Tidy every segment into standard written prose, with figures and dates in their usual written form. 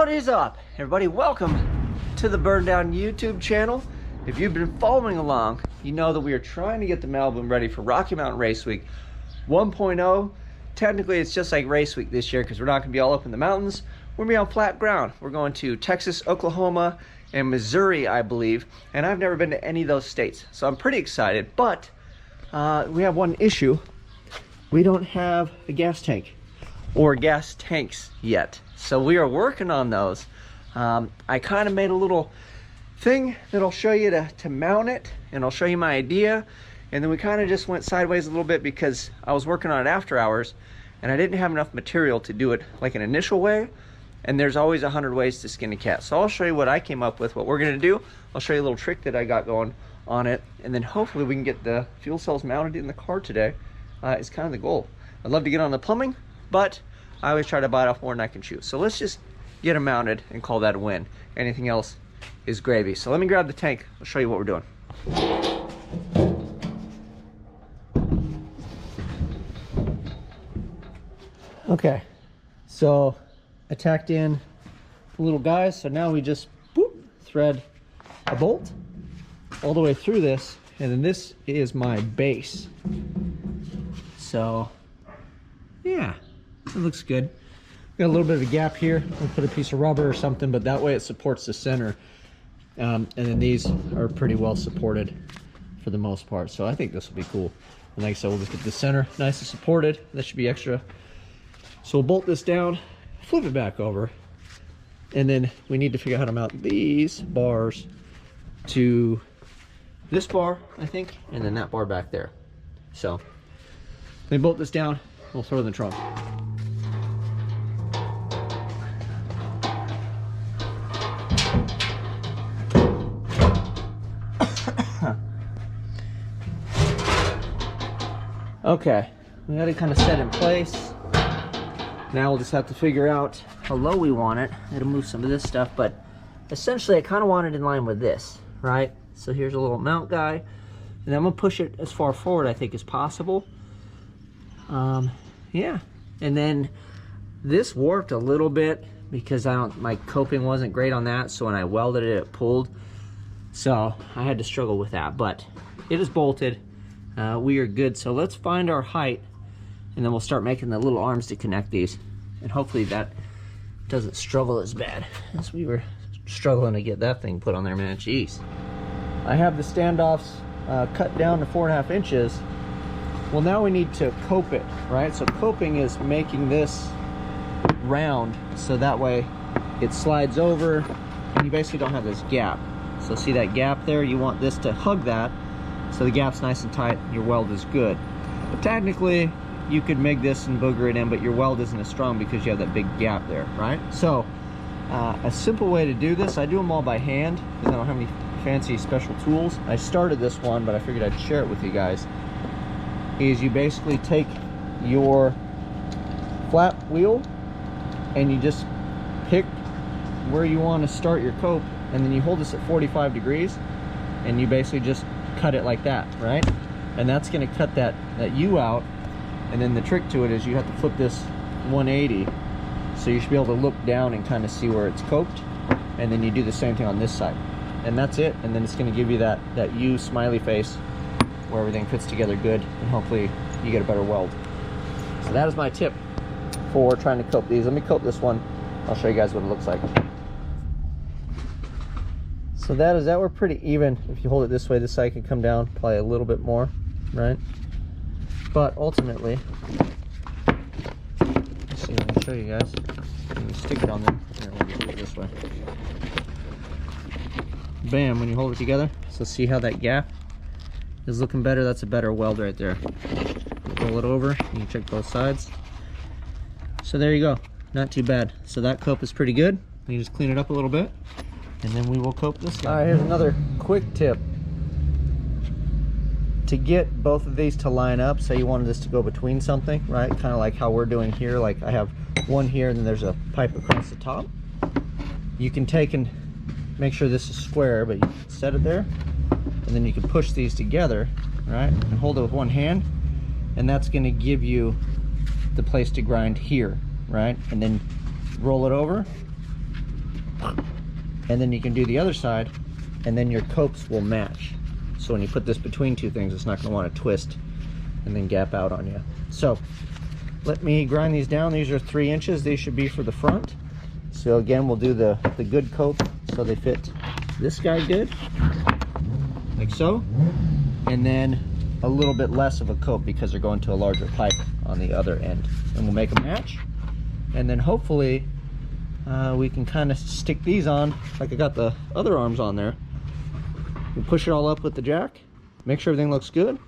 What is up, everybody? Welcome to the Burndown YouTube channel. If you've been following along, you know that we are trying to get the Malibu ready for Rocky Mountain Race Week 1.0. Technically, it's just like Race Week this year because we're not going to be all up in the mountains. We're going to be on flat ground. We're going to Texas, Oklahoma, and Missouri, I believe. And I've never been to any of those states, so I'm pretty excited. But we have one issue. We don't have a gas tank or gas tanks yet. So we are working on those. I kind of made a little thing that I'll show you to mount it, and I'll show you my idea. And then we kind of just went sideways a little bit because I was working on it after hours and I didn't have enough material to do it like an initial way. And there's always 100 ways to skin a cat. So I'll show you what I came up with, what we're gonna do. I'll show you a little trick that I got going on it. And then hopefully we can get the fuel cells mounted in the car today. Is kind of the goal. I'd love to get on the plumbing, but I always try to bite off more than I can chew. So let's just get them mounted and call that a win. Anything else is gravy. So let me grab the tank. I'll show you what we're doing. Okay, so I tacked in the little guys. So now we just thread a bolt all the way through this, and then this is my base. So yeah, it looks good. Got a little bit of a gap here. We'll put a piece of rubber or something, but that way it supports the center. And then these are pretty well supported for the most part. So I think this will be cool. And like I said, we'll just get the center nice and supported. That should be extra. So we'll bolt this down, flip it back over, and then we need to figure out how to mount these bars to this bar, I think, and then that bar back there. So let me bolt this down, we'll throw it in the trunk. Okay, we got it kind of set in place. Now we'll just have to figure out how low we want it. It'll move some of this stuff, but essentially I kind of want it in line with this, right? So here's a little mount guy, and I'm gonna push it as far forward I think as possible. Yeah, and then this warped a little bit because my coping wasn't great on that, so when I welded it, it pulled. So I had to struggle with that, but it is bolted. We are good. So let's find our height, and then we'll start making the little arms to connect these, and hopefully that doesn't struggle as bad as we were struggling to get that thing put on there, man. Jeez. I have the standoffs cut down to 4.5 inches. Well, now we need to cope it, right? So coping is making this round so that way it slides over and you basically don't have this gap. So see that gap there? You want this to hug that so the gap's nice and tight and your weld is good. But technically you could make this and booger it in, but your weld isn't as strong because you have that big gap there, right? So a simple way to do this, I do them all by hand because I don't have any fancy special tools. I started this one, but I figured I'd share it with you guys. Is you basically take your flat wheel and you just pick where you want to start your cope, and then you hold this at 45 degrees and you basically just cut it like that, right? And that's going to cut that U out. And then the trick to it is you have to flip this 180, so you should be able to look down and kind of see where it's coped, and then you do the same thing on this side, and that's it. And then it's going to give you that U smiley face where everything fits together good, and hopefully you get a better weld. So that is my tip for trying to cope these. Let me cope this one. I'll show you guys what it looks like. So that we're pretty even. If you hold it this way, this side can come down probably a little bit more, right? But ultimately, let's see, let me show you guys. When you stick it on there, here, let me do it this way. Bam, when you hold it together. So see how that gap is looking better? That's a better weld right there. Roll it over, you can check both sides. So there you go, not too bad. So that cope is pretty good. You just clean it up a little bit, and then we will cope this guy. All right, here's another quick tip. To get both of these to line up, say you wanted this to go between something, right? Kind of like how we're doing here. Like I have one here and then there's a pipe across the top. You can take and make sure this is square, but you set it there, and then you can push these together, right? And hold it with one hand, and that's gonna give you the place to grind here, right? And then roll it over, and then you can do the other side, and then your copes will match. So when you put this between two things, it's not going to want to twist and then gap out on you. So let me grind these down. These are 3 inches. These should be for the front. So again, we'll do the good cope so they fit this guy good, like so, and then a little bit less of a cope because they're going to a larger pipe on the other end. And we'll make a match, and then hopefully we can kind of stick these on like I got the other arms on there. We'll push it all up with the jack, make sure everything looks good,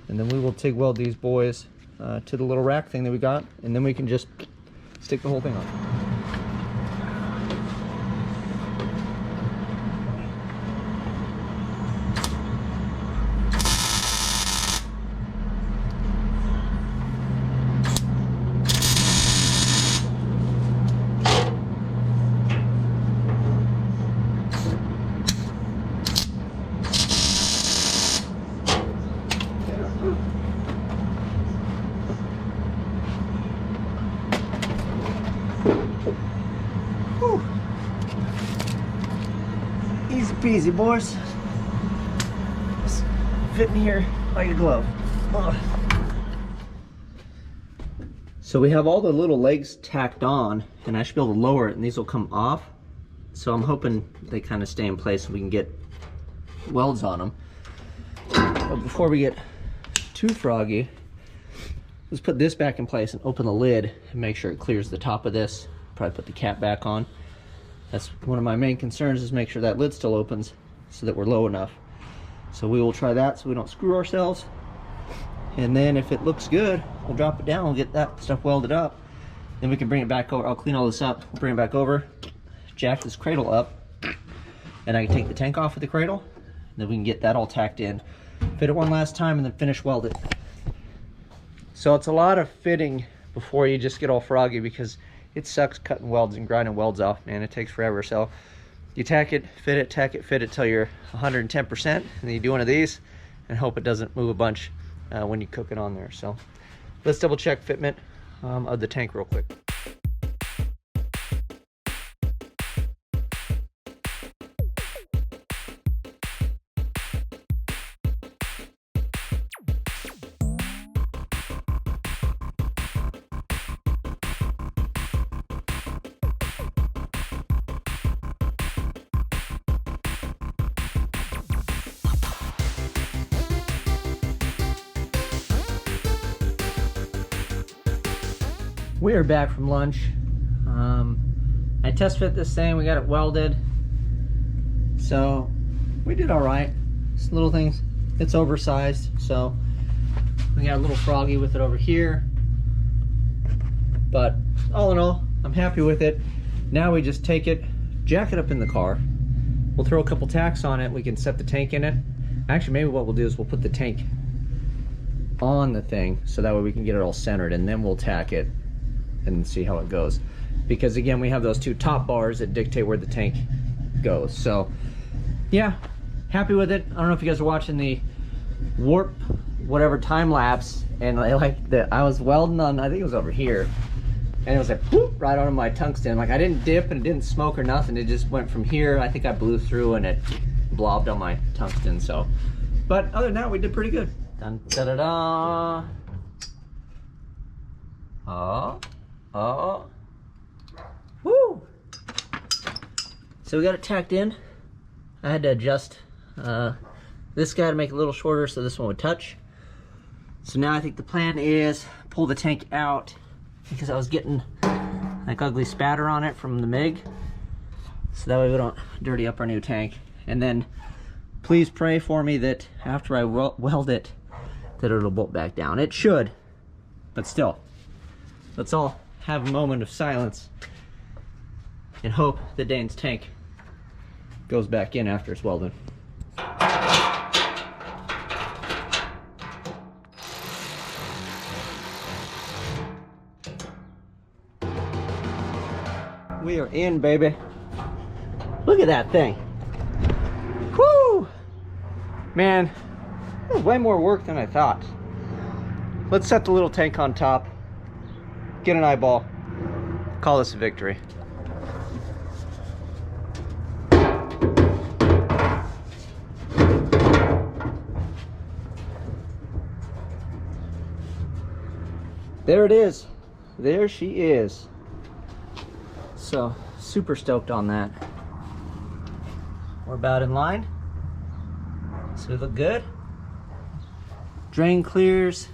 and then we will TIG weld these boys to the little rack thing that we got, and then we can just stick the whole thing on. Whew. Easy peasy, boys. Just fit in here like a glove. Ugh. So we have all the little legs tacked on, and I should be able to lower it, and these will come off. So I'm hoping they kind of stay in place so we can get welds on them. But before we get too froggy, let's put this back in place and open the lid and make sure it clears the top of this. Probably put the cap back on. That's one of my main concerns, is make sure that lid still opens so that we're low enough. So we will try that so we don't screw ourselves. And then if it looks good, we'll drop it down, we'll get that stuff welded up. Then we can bring it back over. I'll clean all this up, we'll bring it back over, jack this cradle up, and I can take the tank off of the cradle. Then we can get that all tacked in, fit it one last time, and then finish weld it. So it's a lot of fitting before you just get all froggy, because it sucks cutting welds and grinding welds off, man. It takes forever. So you tack it, fit it till you're 110%, and then you do one of these and hope it doesn't move a bunch when you cook it on there. So let's double check fitment of the tank real quick. We are back from lunch. I test fit this thing, we got it welded. So we did all right. Just little things, it's oversized. So we got a little froggy with it over here. But all in all, I'm happy with it. Now we just take it, jack it up in the car. We'll throw a couple tacks on it. We can set the tank in it. Actually, maybe what we'll do is we'll put the tank on the thing so that way we can get it all centered, and then we'll tack it and see how it goes. Because again, we have those two top bars that dictate where the tank goes. So yeah, happy with it. I don't know if you guys are watching the warp whatever time lapse, and I like that I was welding on, I think it was over here, and it was like whoop, right onto my tungsten. Like I didn't dip and it didn't smoke or nothing. It just went from here. I think I blew through and it blobbed on my tungsten. So, but other than that, we did pretty good. Dun, da, da, da. Oh, woo! So we got it tacked in. I had to adjust this guy to make it a little shorter so this one would touch. So now I think the plan is pull the tank out, because I was getting like ugly spatter on it from the MIG. So that way we don't dirty up our new tank. And then please pray for me that after I weld it, that it'll bolt back down. It should, but still, let's all have a moment of silence and hope that Dane's tank goes back in after it's welded. We are in, baby. Look at that thing. Whoo! Man, that was way more work than I thought. Let's set the little tank on top, get an eyeball, call this a victory. there it is. There she is. So super stoked on that. We're about in line. So we look good. Drain clears.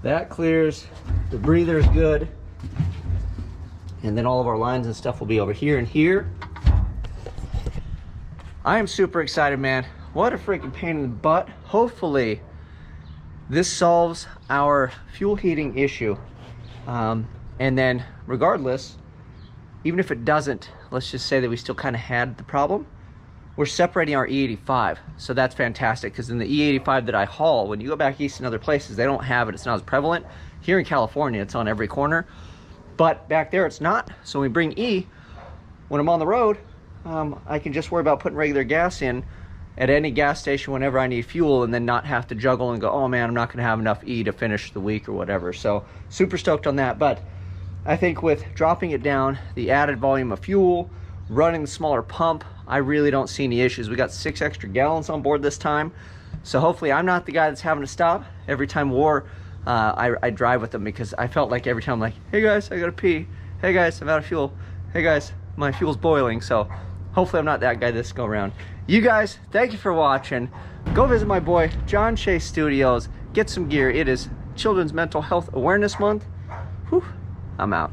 That clears. The breather's good. And then all of our lines and stuff will be over here and here. I am super excited, man. What a freaking pain in the butt. Hopefully this solves our fuel heating issue. And then regardless, even if it doesn't, let's just say that we still kind of had the problem, we're separating our E85. So that's fantastic, because in the E85 that I haul, when you go back east in other places, they don't have it. It's not as prevalent. Here in California, it's on every corner. But back there, it's not. So when we bring E, when I'm on the road, I can just worry about putting regular gas in at any gas station whenever I need fuel, and then not have to juggle and go, oh man, I'm not gonna have enough E to finish the week or whatever. So super stoked on that. But I think with dropping it down, the added volume of fuel, running the smaller pump, I really don't see any issues. We got 6 extra gallons on board this time. So hopefully I'm not the guy that's having to stop every time I drive with them, because I felt like every time I'm like, hey guys, I gotta pee. Hey guys, I'm out of fuel. Hey guys, my fuel's boiling. So hopefully I'm not that guy this go around. You guys, thank you for watching. Go visit my boy, John Shea Studios. Get some gear. It is Children's Mental Health Awareness Month. Whew, I'm out.